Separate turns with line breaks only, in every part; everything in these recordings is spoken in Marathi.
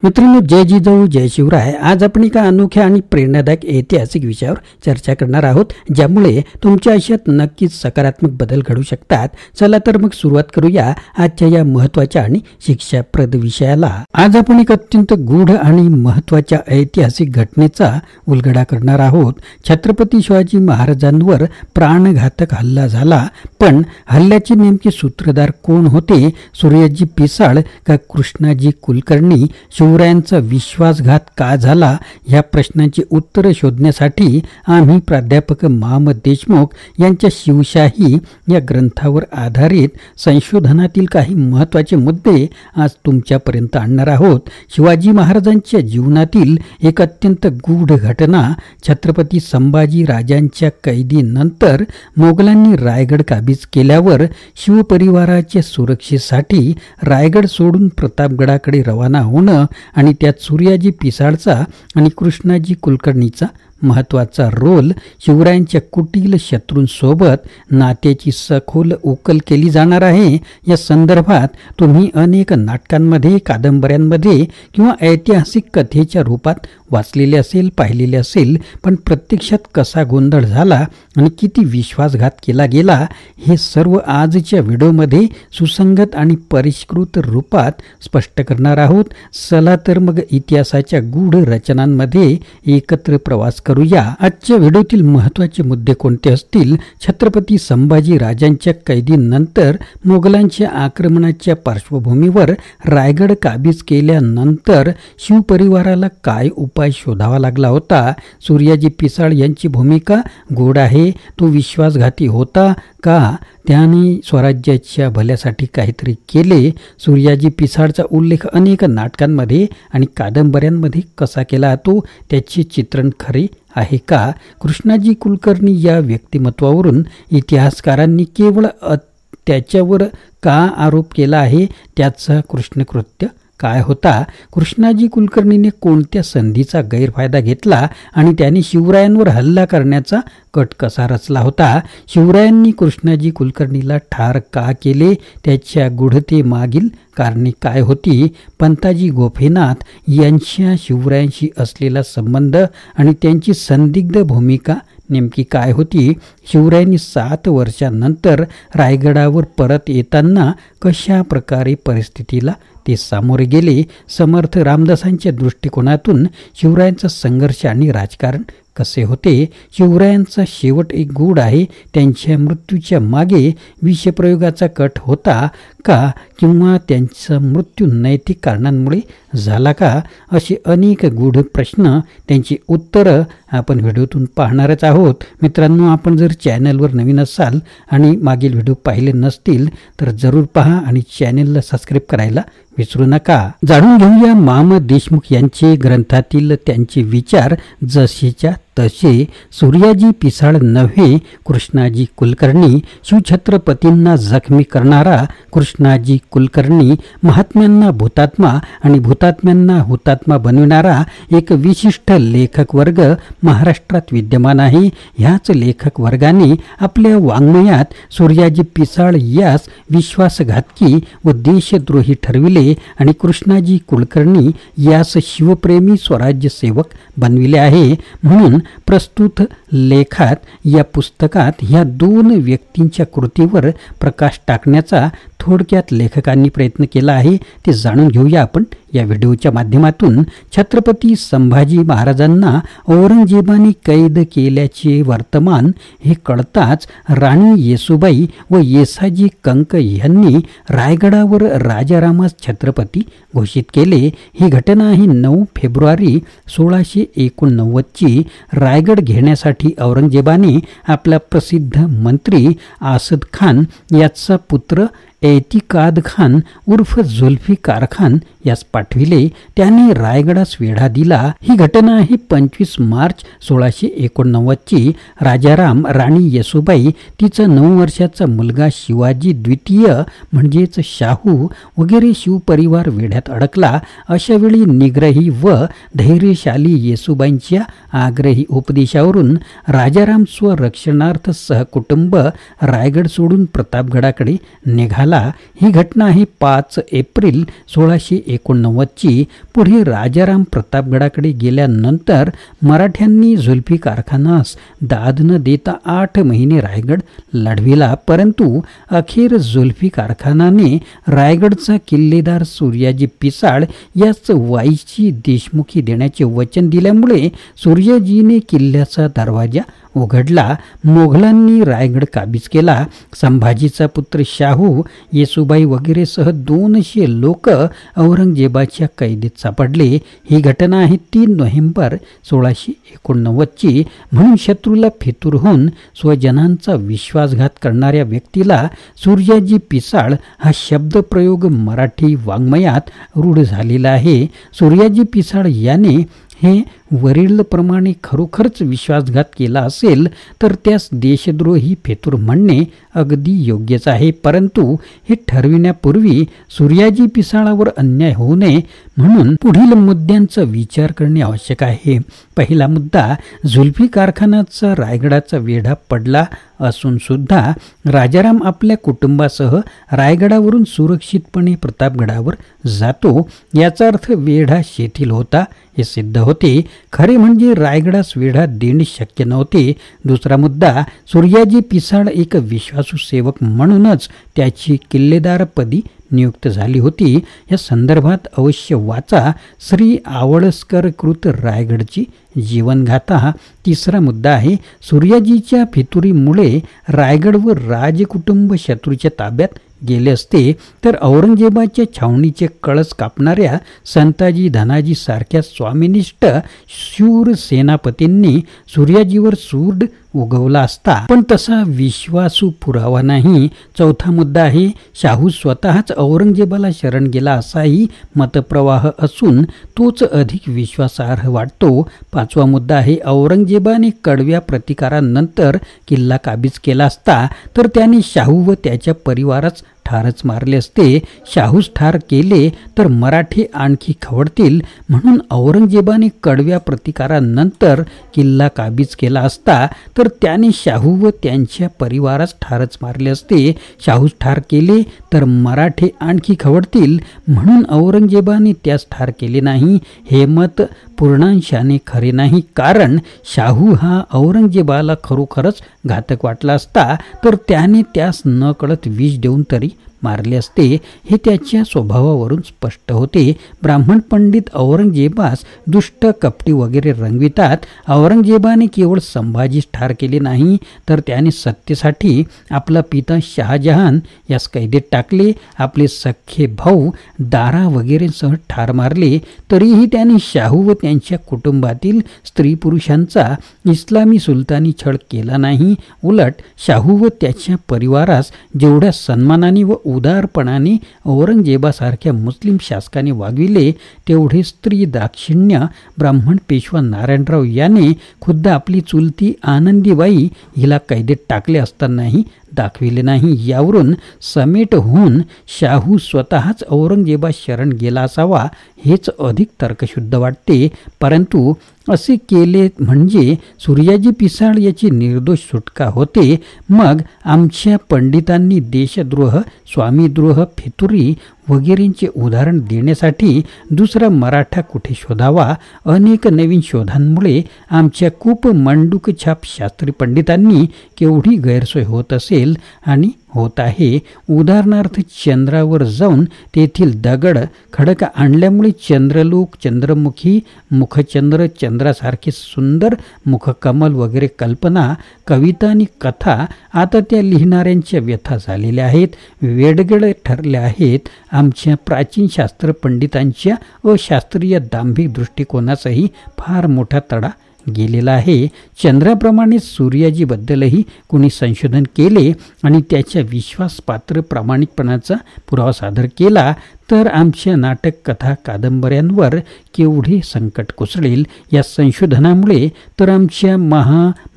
मित्रांनो, जय जिजाऊ जय शिवराय. आज आपण एका अनोख्या आणि प्रेरणादायक ऐतिहासिक विषयावर चर्चा करणार आहोत, ज्यामुळे तुमच्या आयुष्यात नक्कीच सकारात्मक बदल घडू शकतात. चला तर मग सुरुवात करूया आजच्या या महत्त्वाच्या आणि शिक्षाप्रद विषयाला. आज आपण एक अत्यंत गूढ आणि महत्त्वाच्या ऐतिहासिक घटनेचा उलगडा करणार आहोत. छत्रपती शिवाजी महाराजांवर प्राणघातक हल्ला झाला, पण हल्ल्याचे नेमके सूत्रधार कोण होते? सूर्याजी पिसाळ का कृष्णाजी कुलकर्णी? शिवरायांचा विश्वासघात का झाला? या प्रश्नांची उत्तरे शोधण्यासाठी आम्ही प्राध्यापक महम्मद देशमुख यांच्या शिवशाही या ग्रंथावर आधारित संशोधनातील काही महत्त्वाचे मुद्दे आज तुमच्यापर्यंत आणणार आहोत. शिवाजी महाराजांच्या जीवनातील एक अत्यंत गूढ घटना. छत्रपती संभाजी राजांच्या कैदीनंतर मोगलांनी रायगड काबीज केल्यावर शिवपरिवाराच्या सुरक्षेसाठी रायगड सोडून प्रतापगडाकडे रवाना होणं आणि त्यात सूर्याजी पिसाळचा आणि कृष्णाजी कुलकर्णीचा महत्त्वाचा रोल. शिवरायांच्या कुटील शत्रूंसोबत नात्याची सखोल उकल केली जाणार आहे. या संदर्भात तुम्ही अनेक नाटकांमध्ये, कादंबऱ्यांमध्ये किंवा ऐतिहासिक कथेच्या रूपात वाचलेले असेल, पाहिलेले असेल, पण प्रत्यक्षात कसा गोंधळ झाला आणि किती विश्वासघात केला गेला हे सर्व आजच्या व्हिडिओमध्ये सुसंगत आणि परिष्कृत रूपात स्पष्ट करणार आहोत. चला तर मग इतिहासाच्या गूढ रचनांमध्ये एकत्र प्रवास करूया. आजच्या व्हिडिओतील महत्त्वाचे मुद्दे कोणते असतील? छत्रपती संभाजी राजांच्या कैदीनंतर मोगलांच्या आक्रमणाच्या पार्श्वभूमीवर रायगड काबीज केल्यानंतर शिवपरिवाराला काय उपाय शोधावा लागला होता? सूर्याजी पिसाळ यांची भूमिका गोड आहे. तो विश्वासघाती होता का? त्याने स्वराज्याच्या भल्यासाठी काहीतरी केले. सूर्याजी पिसाळचा उल्लेख अनेक नाटकांमध्ये आणि कादंबऱ्यांमध्ये कसा केला जातो? त्याचे चित्रण खरे आहे का? कृष्णाजी कुलकर्णी या व्यक्तिमत्वावरून इतिहासकारांनी केवळ त्याच्यावर का आरोप केला आहे? त्याचा कृष्णकृत्य काय होता? कृष्णाजी कुलकर्णीने कोणत्या संधीचा गैरफायदा घेतला आणि त्याने शिवरायांवर हल्ला करण्याचा कट कसा रचला होता? शिवरायांनी कृष्णाजी कुलकर्णीला ठार का केले? त्याच्या गूढतेमागील कारणे काय होती? पंताजी गोपीनाथ यांच्या शिवरायांशी असलेला संबंध आणि त्यांची संदिग्ध भूमिका नेमकी काय होती? शिवरायांनी 7 वर्षांनंतर रायगडावर परत येताना कशा प्रकारे परिस्थितीला ते सामोरे गेले? समर्थ रामदासांच्या दृष्टिकोनातून शिवरायांचा संघर्ष आणि राजकारण कसे होते? शिवरायांचा शेवट एक गूढ आहे. त्यांच्या मृत्यूच्या मागे विषप्रयोगाचा कट होता का, किंवा त्यांचा मृत्यू नैतिक कारणांमुळे झाला का? असे अनेक गूढ प्रश्न, त्यांची उत्तरं आपण व्हिडिओतून पाहणारच आहोत. मित्रांनो, आपण जर चॅनलवर नवीन असाल आणि मागील व्हिडिओ पाहिले नसतील तर जरूर पहा आणि चॅनलला सबस्क्राईब करायला विसरू नका. जाणून घेऊया महम्मद देशमुख यांचे ग्रंथातील त्यांचे विचार जसेच्या तसे. सूर्याजी पिसाळ नव्हे, कृष्णाजी कुलकर्णी. शिवछत्रपतींना जखमी करणारा कृष्णाजी कुलकर्णी, महात्म्यांना भूतात्मा आणि भूतात्म्यांना हुतात्मा बनविणारा एक विशिष्ट लेखक वर्ग महाराष्ट्रात विद्यमान आहे. ह्याच लेखक वर्गाने आपल्या वाङ्मयात सूर्याजी पिसाळ यास विश्वासघातकी व देशद्रोही ठरविले आणि कृष्णाजी कुलकर्णी यास शिवप्रेमी स्वराज्यसेवक बनविले आहे. म्हणून प्रस्तुत लेखात, या पुस्तकात ह्या 2 व्यक्तींच्या कृतीवर प्रकाश टाकण्याचा थोडक्यात लेखकांनी प्रयत्न केला आहे. ते जाणून घेऊया आपण या व्हिडिओच्या माध्यमातून. छत्रपती संभाजी महाराजांना औरंगजेबाने कैद केल्याचे वर्तमान हे कळताच राणी येसूबाई व येसाजी कंक यांनी रायगडावर राजारामास छत्रपती घोषित केले. ही घटना ही 9 फेब्रुवारी 1689ची. रायगड घेण्यासाठी औरंगजेबाने आपला प्रसिद्ध मंत्री आसद खान याचा पुत्र ऐतिकाद खान उर्फ जुल्फिकार खान यास पाठविले. त्याने रायगडास वेढा दिला. ही घटना ही 25 मार्च 1689ची. राजाराम, राणी येसूबाई, तिचा 9 वर्षाचा मुलगा शिवाजी द्वितीय म्हणजेच शाहू वगैरे शिवपरिवार वेढ्यात अडकला. अशावेळी निग्रही व धैर्यशाली येसूबाईंच्या आग्रही उपदेशावरून राजाराम स्वरक्षणार्थ सहकुटुंब रायगड सोडून प्रतापगडाकडे निघाला. झाला. ही घटना आहे 5 एप्रिल 1689ची. पुढे राजाराम प्रतापगडाकडे गेल्यानंतर मराठ्यांनी जुल्फिकार खानास दाद न देता 8 महिने रायगड लढविला, परंतु अखेर जुल्फिकार खानाने रायगडचा किल्लेदार सूर्याजी पिसाळ याच वाईची देशमुखी देण्याचे वचन दिल्यामुळे सूर्याजीने किल्ल्याचा दरवाजा उघडला. मोघलांनी रायगड काबीज केला. संभाजीचा पुत्र शाहू, येसुबाई वगैरे सह 200 लोक औरंगजेबाच्या कैदेत सापडले. ही घटना आहे 3 नोव्हेंबर 1689ची. म्हणून शत्रूला फितूर होऊन स्वजनांचा विश्वासघात करणाऱ्या व्यक्तीला सूर्याजी पिसाळ हा शब्दप्रयोग मराठी वाङ्मयात रूढ झालेला आहे. सूर्याजी पिसाळ याने हे वरीलप्रमाणे खरोखरच विश्वासघात केला असेल तर त्यास देशद्रोही फेतूर म्हणणे अगदी योग्यच आहे. परंतु हे ठरविण्यापूर्वी सूर्याजी पिसाळावर अन्याय होऊ नये म्हणून पुढील मुद्द्यांचा विचार करणे आवश्यक आहे. पहिला मुद्दा, जुल्फिकार खानाचा रायगडाचा वेढा पडला असून सुद्धा राजाराम आपल्या कुटुंबासह रायगडावरून सुरक्षितपणे प्रतापगडावर जातो. याचा अर्थ वेढा शिथिल होता हे सिद्ध होते. खरे म्हणजे रायगडास वेढा देणे शक्य नव्हते. दुसरा मुद्दा, सूर्याजी पिसाळ एक विश्वासू सेवक म्हणूनच त्याची किल्लेदारपदी नियुक्त झाली होती. या संदर्भात अवश्य वाचा श्री आवळसकर कृत रायगडची जीवनगाथा. तिसरा मुद्दा आहे, सूर्याजीच्या फितुरीमुळे रायगड व राजकुटुंब शत्रूच्या ताब्यात गेले असते तर औरंगजेबाच्या छावणीचे कळस कापणाऱ्या संताजी धनाजी सारख्या स्वामिनिष्ठ शूर सेनापतींनी सूर्याजीवर सूड उगवला असता, पण तसा विश्वासू पुरावा नाही. चौथा मुद्दा आहे, शाहू स्वतःच औरंगजेबाला शरण गेला असाही मतप्रवाह असून तोच अधिक विश्वासार्ह वाटतो. पाचवा मुद्दा आहे, औरंगजेबाने कडव्या प्रतिकारानंतर किल्ला काबीज केला असता तर त्याने शाहू व त्याच्या परिवारास ठारच मारले असते. शाहूस ठार केले तर मराठे आणखी खवळतील म्हणून औरंगजेबाने कडव्या प्रतिकारानंतर किल्ला काबीज केला असता तर त्याने शाहू व त्यांच्या परिवारास ठारच मारले असते. शाहूस ठार केले तर मराठे आणखी खवळतील म्हणून औरंगजेबाने त्यास ठार केले नाही. हे मत पूर्णांशाने खरे नाही, कारण शाहू हा औरंगजेबाला खरोखरच घातक वाटला असता तर त्याने त्यास न कळत विष देऊन तरी मारले असते. हे त्याच्या स्वभावावरून स्पष्ट होते. ब्राह्मण पंडित औरंगजेबास दुष्ट कपटी वगैरे रंगवितात. औरंगजेबाने केवळ संभाजीस ठार केले नाही तर त्याने सत्तेसाठी आपला पिता शहाजहान यास कैदेत टाकले. आपले सख्खे भाऊ दारा वगैरेसह ठार मारले. तरीही त्याने शाहू व त्यांच्या कुटुंबातील स्त्री पुरुषांचा इस्लामी सुलतानी छळ केला नाही. उलट शाहू व त्याच्या परिवारास जेवढ्या सन्मानाने व उदारपणाने औरंगजेबासारख्या मुस्लिम शासकाने वागविले तेवढे स्त्री दाक्षिण्य ब्राह्मण पेशवा नारायणराव याने खुद्द आपली चुलती आनंदीबाई हिला कैदेत टाकले असतानाही दाखविले नाही. यावरून समेट होऊन शाहू स्वतःच औरंगजेबास शरण गेला असावा हेच अधिक तर्कशुद्ध वाटते. परंतु असे केले म्हणजे सूर्याजी पिसाळ याची निर्दोष सुटका होते. मग आमच्या पंडितांनी देशद्रोह, स्वामीद्रोह, फितुरी वगैरेंचे उदाहरण देण्यासाठी दुसरा मराठा कुठे शोधावा? अनेक नवीन शोधांमुळे आमच्या कूप मंडूक छाप शास्त्री पंडितांनी केवढी गैरसोय होत असेल आणि होत आहे. उदाहरणार्थ चंद्रावर जाऊन तेथील दगड खडक आणल्यामुळे चंद्रलोक, चंद्रमुखी, मुखचंद्र, चंद्रासारखे सुंदर मुखकमल वगैरे कल्पना, कविता आणि कथा आता त्या लिहिणाऱ्यांच्या व्यथा झालेल्या आहेत, वेडगड ठरल्या आहेत. आमच्या प्राचीन शास्त्र पंडितांच्या अशास्त्रीय दांभिक दृष्टिकोनाचाही फार मोठा तडा गेलेला आहे. चंद्राप्रमाणे सूर्याजीबद्दलही कोणी संशोधन केले आणि त्याच्या विश्वासपात्र प्रामाणिकपणाचा पुरावा सादर केला तर आमच्या नाटक, कथा, कादंबऱ्यांवर केवढे संकट कोसळेल. या संशोधनामुळे तर आमच्या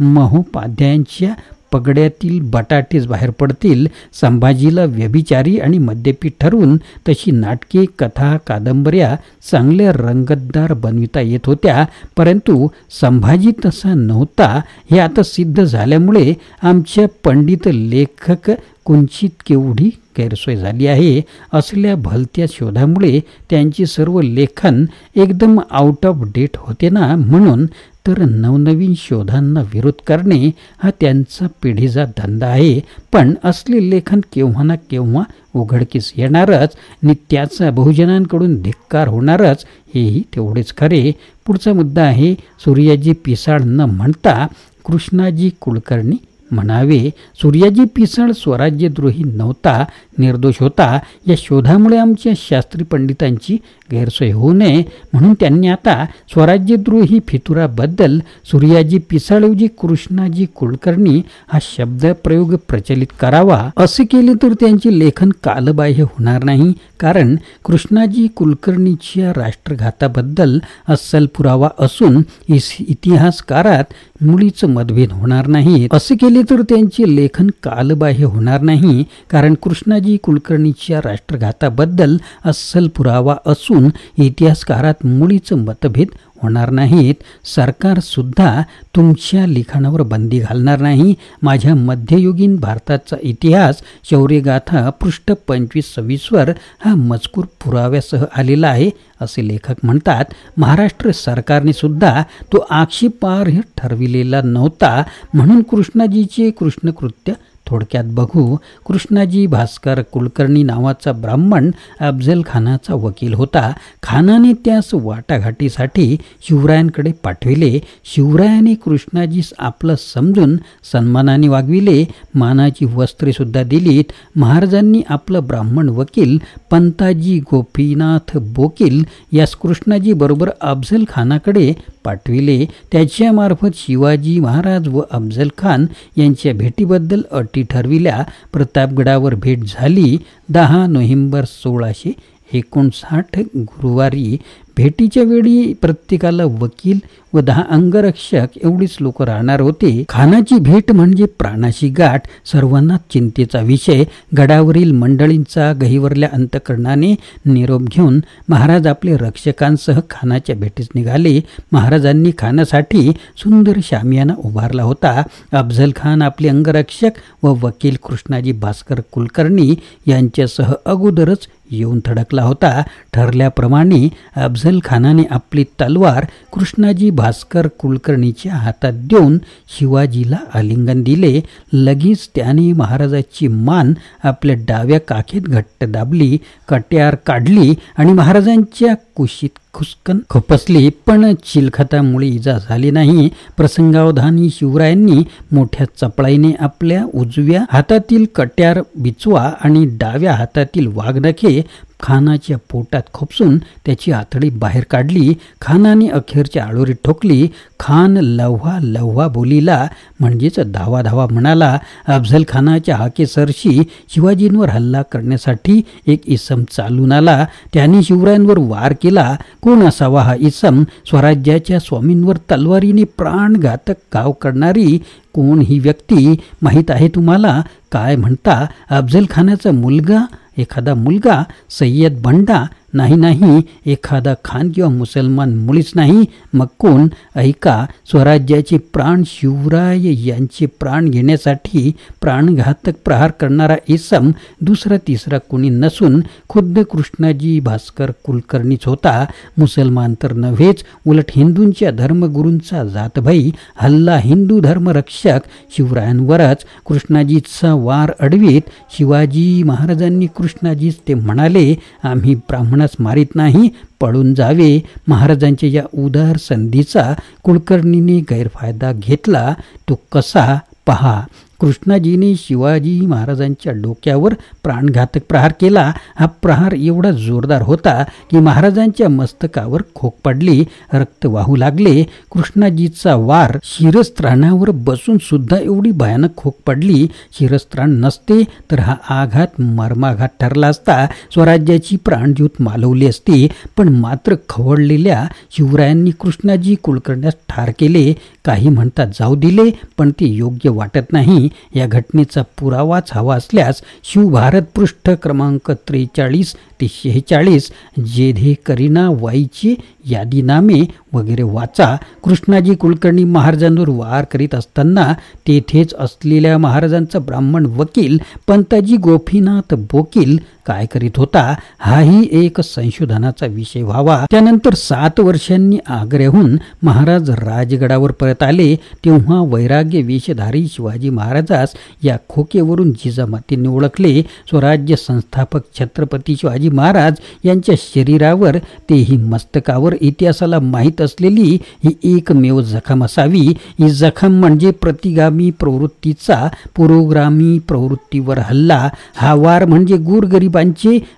महोपाध्यायांच्या पगड्यातील बटाटेच बाहेर पडतील. संभाजीला व्यभिचारी आणि मद्यपी ठरवून तशी नाटके, कथा, कादंबऱ्या चांगल्या रंगतदार बनविता येत होत्या, परंतु संभाजी तसा नव्हता हे आता सिद्ध झाल्यामुळे आमच्या पंडित लेखक कुंचित केवढी गैरसोय झाली आहे. असल्या भलत्या शोधामुळे त्यांचे सर्व लेखन एकदम आउट ऑफ डेट होते ना. म्हणून तर नवनवीन शोधांना विरोध करणे हा त्यांचा पिढीचा धंदा आहे. पण असले लेखन केव्हा ना केव्हा उघडकीस येणारच आणि त्याचा बहुजनांकडून धिक्कार होणारच, हेही तेवढेच खरे. पुढचा मुद्दा आहे सूर्याजी पिसाळ न म्हणता कृष्णाजी कुलकर्णी म्हणावे. सूर्याजी पिसाळ स्वराज्यद्रोही नव्हता, निर्दोष होता. या शोधामुळे आमच्या शास्त्री पंडितांची गैरसोय होऊ नये म्हणून त्यांनी आता स्वराज्यद्रोही फितुराबद्दल सूर्याजी पिसाळऐवजी कृष्णाजी कुलकर्णी हा शब्दप्रयोग प्रचलित करावा. असे केले तर त्यांचे लेखन कालबाह्य होणार नाही, कारण कृष्णाजी कुलकर्णीच्या राष्ट्रघाताबद्दल अस्सल पुरावा असून इतिहासकारात मुळीच मतभेद होणार नाहीत. असे केले तर त्यांचे लेखन कालबाह्य होणार नाही, कारण कृष्णाजी कुलकर्णीच्या राष्ट्रघाताबद्दल अस्सल पुरावा असून इतिहासकारात मुळीच मतभेद होणार नाहीत. सरकार सुद्धा तुमच्या लिखाणावर बंदी घालणार नाही. माझ्या मध्ययुगीन भारताचा इतिहास शौर्यगाथा पृष्ठ 25-26 वर हा मजकूर पुराव्यासह आलेला आहे असे लेखक म्हणतात. महाराष्ट्र सरकारने सुद्धा तो आक्षेपार्ह ठरविलेला नव्हता. म्हणून कृष्णाजीचे कृष्णकृत्य थोडक्यात बघू. कृष्णाजी भास्कर कुलकर्णी नावाचा ब्राह्मण अफजल खानाचा वकील होता. खानाने त्यास वाटाघाटीसाठी शिवरायांकडे पाठविले. शिवरायाने कृष्णाजीस आपला समजून सन्मानाने वागविले, मानाची वस्त्रे सुद्धा दिलीत. महाराजांनी आपला ब्राह्मण वकील पंताजी गोपीनाथ बोकील यास कृष्णाजी बरोबर अफजल खानाकडे पाठविले. त्याच्यामार्फत शिवाजी महाराज व अफजल खान यांच्या भेटीबद्दल अटी ठरविल्या. प्रतापगडावर भेट झाली 10 नोव्हेंबर 1659 गुरुवारी. भेटीच्या वेळी प्रत्येकाला वकील व 10 अंगरक्षक एवढीच लोक राहणार होते. खानाची भेट म्हणजे प्राणाशी गाठ, सर्वांना चिंतेचा विषय. गडावरील मंडळींचा गहिवरल्या अंतकरणाने निरोप घेऊन महाराज आपले रक्षकांसह खानाच्या भेटीस निघाले. महाराजांनी खानासाठी सुंदर शामियाना उभारला होता. अफजल खान आपले अंगरक्षक व वकील कृष्णाजी भास्कर कुलकर्णी यांच्यासह अगोदरच येऊन थडकला होता. ठरल्याप्रमाणे अफजल खानाने आपली तलवार कृष्णाजी भास्कर कुलकर्णीच्या हातात देऊन शिवाजीला आलिंगन दिले. लगेच त्याने महाराजाची मान आपल्या डाव्या काखेत घट्ट दाबली, कट्यार काढली आणि महाराजांच्या कुशीत खुसकन खुपसली. पण चिलखतामुळे इजा झाली नाही. प्रसंगावधानी शिवरायांनी मोठ्या चपळाईने आपल्या उजव्या हातातील कट्यार बिचवा आणि डाव्या हातातील वाघनखे खानाच्या पोटात खुपसून त्याची आतडी बाहेर काढली. खानाने अखेरच्या आळोरीत ठोकली. खान लव्हा लव्हा बोलिला, म्हणजेच धावा धावा म्हणाला. अफजल खानाच्या हाकेसरशी शिवाजींवर हल्ला करण्यासाठी एक इसम चालून आला. त्याने शिवरायांवर वार केला. कोण असावा हा इसम? स्वराज्याच्या स्वामींवर तलवारीने प्राणघातक घाव करणारी कोण ही व्यक्ती माहीत आहे तुम्हाला? काय म्हणता? अफजल खानाचा मुलगा? एखादा मुलगा? सय्यद बंडा? नाही, एखादा खान किंवा मुसलमान मुळीच नाही. मग कोण? ऐका, स्वराज्याचे प्राण शिवराय यांचे प्राण घेण्यासाठी प्राणघातक प्रहार करणारा इसम दुसरा तिसरा कोणी नसून खुद्द कृष्णाजी भास्कर कुलकर्णीच होता. मुसलमान तर नव्हेच, उलट हिंदूंच्या धर्मगुरूंचा जातभाई, हल्ला हिंदू धर्मरक्षक शिवरायांवरच. कृष्णाजीचा वार अडवीत शिवाजी महाराजांनी कृष्णाजीच ते म्हणाले, आम्ही ब्राह्मणास मारित नाही, पळून जावे. महाराजांच्या या उदार संधीचा कुलकर्णीने गैरफायदा घेतला. तो कसा? पहा. कृष्णाजीने शिवाजी महाराजांच्या डोक्यावर प्राणघातक प्रहार केला. हा प्रहार एवढा जोरदार होता की महाराजांच्या मस्तकावर खोक पडली, रक्त वाहू लागले. कृष्णाजीचा वार शिरस्त्राणावर बसून सुद्धा एवढी भयानक खोक पडली. शिरस्त्राण नसते तर हा आघात मर्माघात ठरला असता. स्वराज्याची प्राणज्योत मालवली असती. पण मात्र खवळलेल्या शिवरायांनी कृष्णाजी कुलकर्ण्यास ठार केले. काही म्हणतात जाऊ दिले, पण ते योग्य वाटत नाही. या घटनेचा पुरावाच हवा असल्यास शिवभारत पृष्ठ क्रमांक 43 ते 46 जेधे करीना वाईची यादीनामे वगैरे वाचा. कृष्णाजी कुलकर्णी महाराजांवर वार करीत असताना तेथेच असलेल्या महाराजांचा ब्राह्मण वकील पंताजी गोपीनाथ बोकील काय करीत होता हाही एक संशोधनाचा विषय व्हावा. त्यानंतर 7 वर्षांनी आग्र्याहून महाराज राजगडावर परत आले तेव्हा वैराग्य वेशधारी शिवाजी महाराजास या खोकेवरून जिजामातीने ओळखले. स्वराज्य संस्थापक छत्रपती शिवाजी महाराज यांच्या शरीरावर तेही मस्तकावर इतिहासाला माहीत असलेली ही एकमेव जखम असावी. ही जखम म्हणजे प्रतिगामी प्रवृत्तीचा पुरोगामी प्रवृत्तीवर हल्ला. हा वार म्हणजे गोरगरिबांचे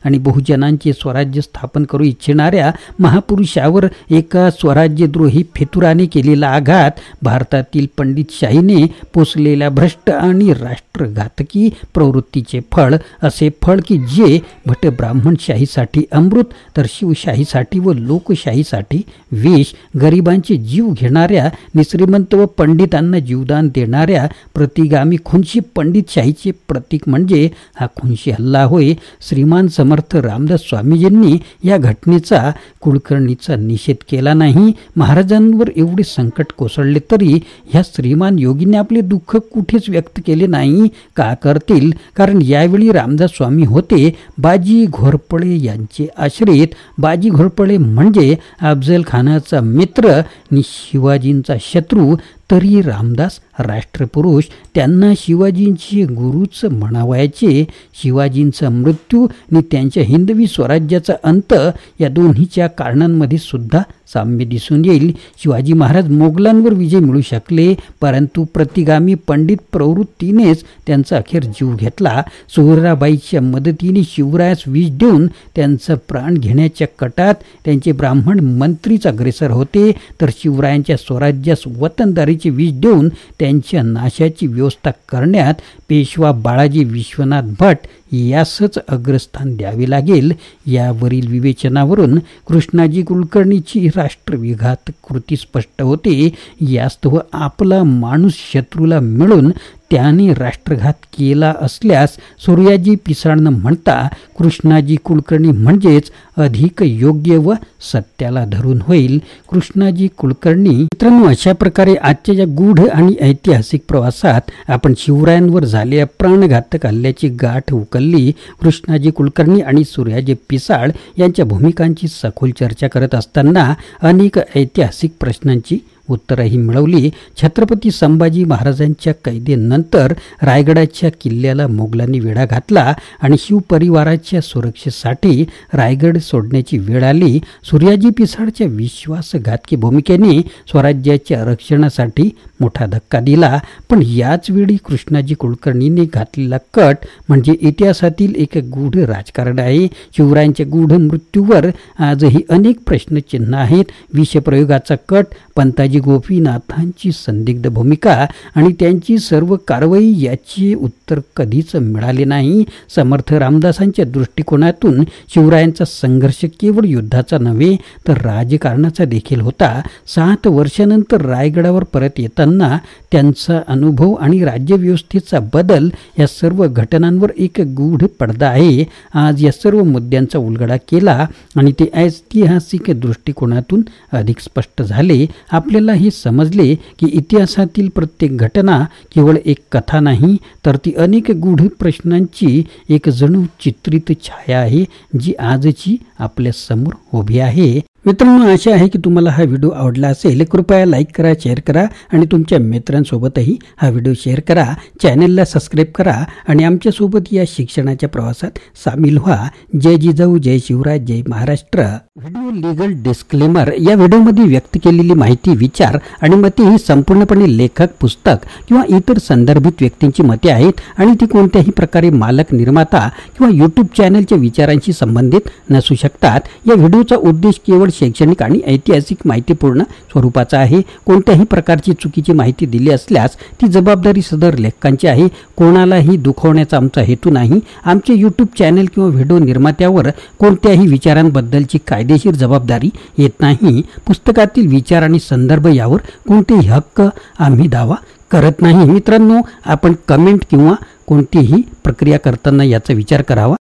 आणि बहुजनांचे स्वराज्य स्थापन करू इच्छिणाऱ्या महापुरुषावर एका स्वराज्यद्रोही फितुराने केलेला आघात. भारतातील पंडितशाहीने पोसलेल्या भ्रष्ट आणि राष्ट्रघातकी प्रवृत्तीचे फळ, असे फळ की जे भट ब्राह्मणशाहीसाठी अमृत तर शिवशाहीसाठी व लोकशाहीसाठी विष. गरिबांचे जीव घेणाऱ्या निश्रीमंत व पंडितांना जीवदान देणाऱ्या प्रतिगामी खुनशी पंडितशाहीचे प्रतीक म्हणजे हा खुनशी हल्ला होय. श्रीमान समर्थ रामदास स्वामीजींनी या घटनेचा कुलकर्णीचा निषेध केला नाही. महाराजांवर एवढे संकट कोसळले तरी ह्या श्रीमान योगींनी आपले दुःख कुठेच व्यक्त केले नाही. का करतील? कारण यावेळी रामदास स्वामी होते बाजी घोरपडे यांचे आश्रित. बाजी घोरपडे म्हणजे अफजल खानाचा मित्र आणि शिवाजींचा शत्रू. तरी रामदास राष्ट्रपुरुष, त्यांना शिवाजींचे गुरुच म्हणावायचे. शिवाजींचा मृत्यू आणि त्यांच्या हिंदवी स्वराज्याचा अंत या दोन्हीच्या कारणांमध्ये सुद्धा साम्य दिसून येईल. शिवाजी महाराज मोगलांवर विजय मिळू शकले परंतु प्रतिगामी पंडित प्रवृत्तीनेच त्यांचा अखेर जीव घेतला. सुहेराबाईच्या मदतीने शिवरायास विष देऊन त्यांचा प्राण घेण्याच्या कटात त्यांचे ब्राह्मण मंत्रीच अग्रेसर होते तर शिवरायांच्या स्वराज्यास वतनदारीचे विष देऊन त्यांच्या नाशाची व्यवस्था करण्यात पेशवा बाळाजी विश्वनाथ भट यासच अग्रस्थान द्यावे लागेल. यावरील विवेचनावरून कृष्णाजी कुलकर्णीची राष्ट्रविघात कृती स्पष्ट होते. यास्तव आपला माणूस शत्रूला मिळून त्याने राष्ट्रघात केला असल्यास सूर्याजी पिसाळ न म्हणता कृष्णाजी कुलकर्णी म्हणजेच अधिक योग्य व सत्याला धरून होईल. कृष्णाजी कुलकर्णी. मित्रांनो, अशा प्रकारे आजच्या या गूढ आणि ऐतिहासिक प्रवासात आपण शिवरायांवर झालेल्या प्राणघातक हल्ल्याची गाठ उकलली. कृष्णाजी कुलकर्णी आणि सूर्याजी पिसाळ यांच्या भूमिकांची सखोल चर्चा करत असताना अनेक ऐतिहासिक प्रश्नांची उत्तरही मिळवली. छत्रपती संभाजी महाराजांच्या कैदेनंतर रायगडाच्या किल्ल्याला मोगलांनी वेढा घातला आणि शिवपरिवाराच्या सुरक्षेसाठी रायगड सोडण्याची वेळ आली. सूर्याजी पिसाळच्या विश्वासघातकी भूमिकेने स्वराज्याच्या रक्षणासाठी मोठा धक्का दिला. पण याच वेळी कृष्णाजी कुलकर्णीने घातलेला कट म्हणजे इतिहासातील एक गूढ राजकारण आहे. शिवरायांच्या गूढ मृत्यूवर आजही अनेक प्रश्नचिन्ह आहेत. विषप्रयोगाचा कट, पंताजी गोपीनाथांची संदिग्ध भूमिका आणि त्यांची सर्व कारवाई याची उत्तर कधीच मिळाले नाही. समर्थ रामदासांच्या दृष्टिकोनातून शिवरायांचा संघर्ष केवळ युद्धाचा नव्हे तर राजकारणाचा देखील होता. 7 वर्षानंतर रायगडावर परत येताना त्यांचा अनुभव आणि राज्यव्यवस्थेचा बदल या सर्व घटनांवर एक गूढ पडदा आहे. आज या सर्व मुद्द्यांचा उलगडा केला आणि ते ऐतिहासिक दृष्टिकोनातून अधिक स्पष्ट झाले. आपल्याला हे समजले की इतिहासातील प्रत्येक घटना केवळ एक कथा नाही तर ती अनेक गूढ प्रश्नांची एक जणू चित्रित छाया आहे जी आजची आपल्या समोर उभी आहे. मित्रांनो, आशा आहे की तुम्हाला हा व्हिडिओ आवडला असेल. कृपया लाईक करा, शेअर करा आणि तुमच्या मित्रांसोबतही हा व्हिडिओ शेअर करा. चॅनलला सबस्क्राईब करा आणि आमच्यासोबत या शिक्षणाच्या प्रवासात सामील व्हा. जय जिजाऊ, जय शिवराय, जय महाराष्ट्र. Video legal disclaimer. या व्हिडिओमध्ये व्यक्त केलेली माहिती, विचार आणि मते ही संपूर्णपणे लेखक, पुस्तक किंवा इतर संदर्भित व्यक्तींची मते आहेत आणि ती कोणत्याही प्रकारे मालक, निर्माता किंवा यूट्यूब चॅनलच्या विचारांशी संबंधित नसू शकतात. या व्हिडिओचा उद्देश केवळ शैक्षणिक आणि ऐतिहासिक माहितीपूर्ण स्वरूपाचा आहे. कोणत्याही प्रकारची चुकीची माहिती दिली असल्यास ती जबाबदारी सदर लेखकांची आहे. कोणालाही दुखवण्याचा आमचा हेतू नाही. आमचे यूट्यूब चॅनल किंवा व्हिडिओ निर्मात्यावर कोणत्याही विचारांबद्दलची कायदेशीर जबाबदारी येत नाही. पुस्तकातील विचार आणि संदर्भ यावर कोणतेही हक्क आम्ही दावा करत नाही. मित्रांनो, आपण कमेंट किंवा कोणतीही प्रक्रिया करताना याचा विचार करावा.